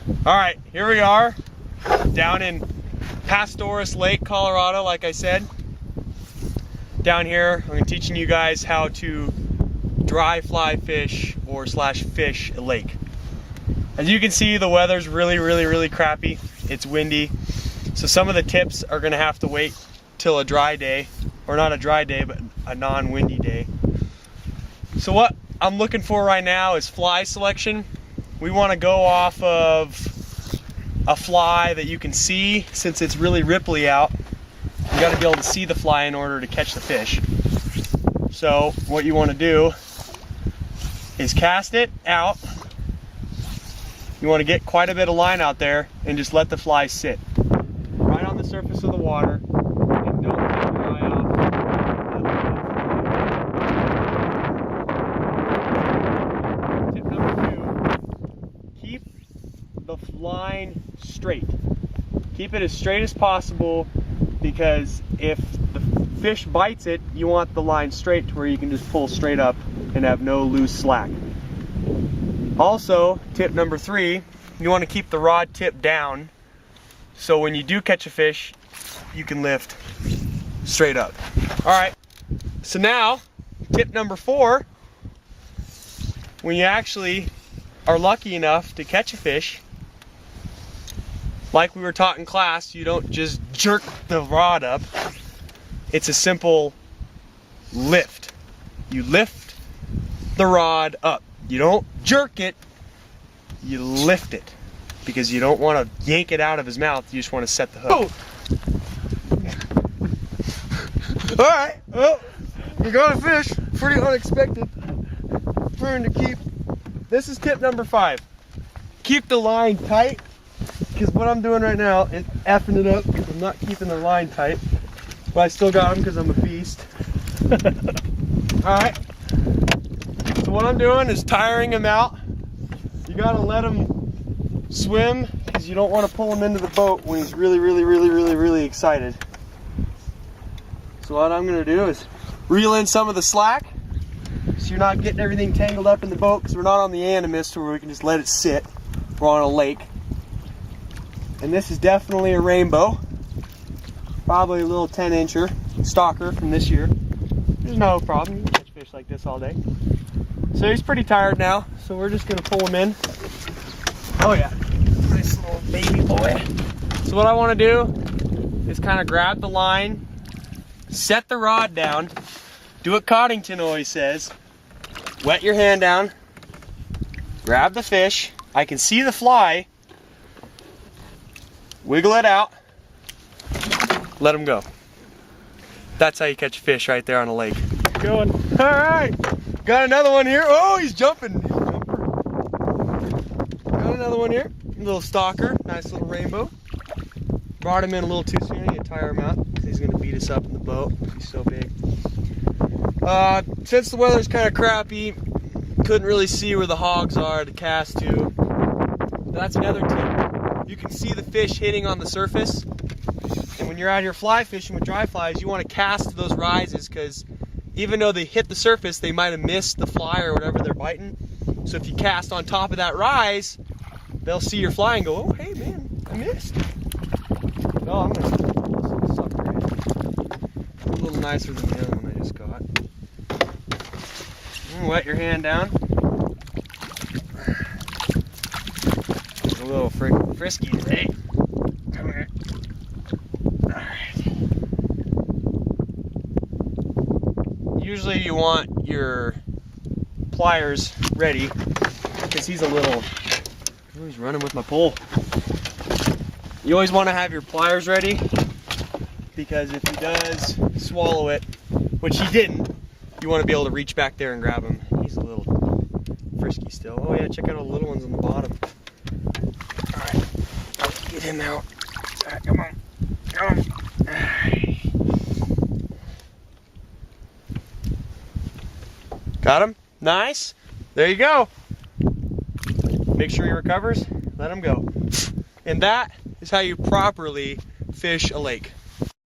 All right, here we are down in Pastoris Lake, Colorado, like I said. Down here, I'm teaching you guys how to dry fly fish or fish a lake. As you can see, the weather's really crappy. It's windy. So some of the tips are gonna have to wait till a dry day, or not a dry day, but a non-windy day. So what I'm looking for right now is fly selection. We wanna go off of a fly that you can see. Since it's really ripply out, you gotta be able to see the fly in order to catch the fish. So what you wanna do is cast it out. You wanna get quite a bit of line out there and just let the fly sit right on the surface of the water, and don't take your eye off. Tip number 2, keep the line straight. Keep it as straight as possible, because if the fish bites it, you want the line straight to where you can just pull straight up and have no loose slack. Also, tip number 3, you want to keep the rod tip down, so when you do catch a fish, you can lift straight up. All right, so now tip number 4, when you actually are lucky enough to catch a fish, like we were taught in class, you don't just jerk the rod up. It's a simple lift. You lift the rod up. You don't jerk it, you lift it, because you don't want to yank it out of his mouth. You just want to set the hook. Oh. All right, well, we got a fish. Pretty unexpected for him to keep. This is tip number 5. Keep the line tight, because what I'm doing right now is effing it up because I'm not keeping the line tight. But I still got him because I'm a beast. All right. So what I'm doing is tiring him out. You gotta let him swim, because you don't want to pull him into the boat when he's really excited. So what I'm gonna do is reel in some of the slack, so you're not getting everything tangled up in the boat, because we're not on the Animist where we can just let it sit. We're on a lake. And this is definitely a rainbow. Probably a little 10-incher stalker from this year. There's no problem, you can catch fish like this all day. So he's pretty tired now, so we're just gonna pull him in. Oh yeah, nice little baby boy. So what I wanna do is kind of grab the line, set the rod down, do what Coddington always says, wet your hand down, grab the fish, I can see the fly, wiggle it out, let him go. That's how you catch fish right there on a lake. Going. All right, got another one here. Oh, he's jumping. Got another one here. A little stalker, nice little rainbow. Brought him in a little too soon. I need to tire him out because he's gonna beat us up in the boat. He's so big. Since the weather's kind of crappy, couldn't really see where the hogs are to cast to. That's another tip. You can see the fish hitting on the surface. And when you're out here fly fishing with dry flies, you want to cast to those rises, because even though they hit the surface, they might have missed the fly or whatever they're biting. So if you cast on top of that rise, they'll see your fly and go, oh, hey man, I missed. No, I'm going to suck her in. It's a little nicer than the other one I just got. Wet your hand down. A little frisky today. Come here. Usually you want your pliers ready, because he's a little, oh, he's running with my pole. You always want to have your pliers ready, because if he does swallow it, which he didn't, you want to be able to reach back there and grab him. He's a little frisky still. Oh yeah, check out all the little ones on the bottom. Alright, get him out. Alright, come on. Come on. Got him? Nice. There you go. Make sure he recovers. Let him go. And that is how you properly fish a lake.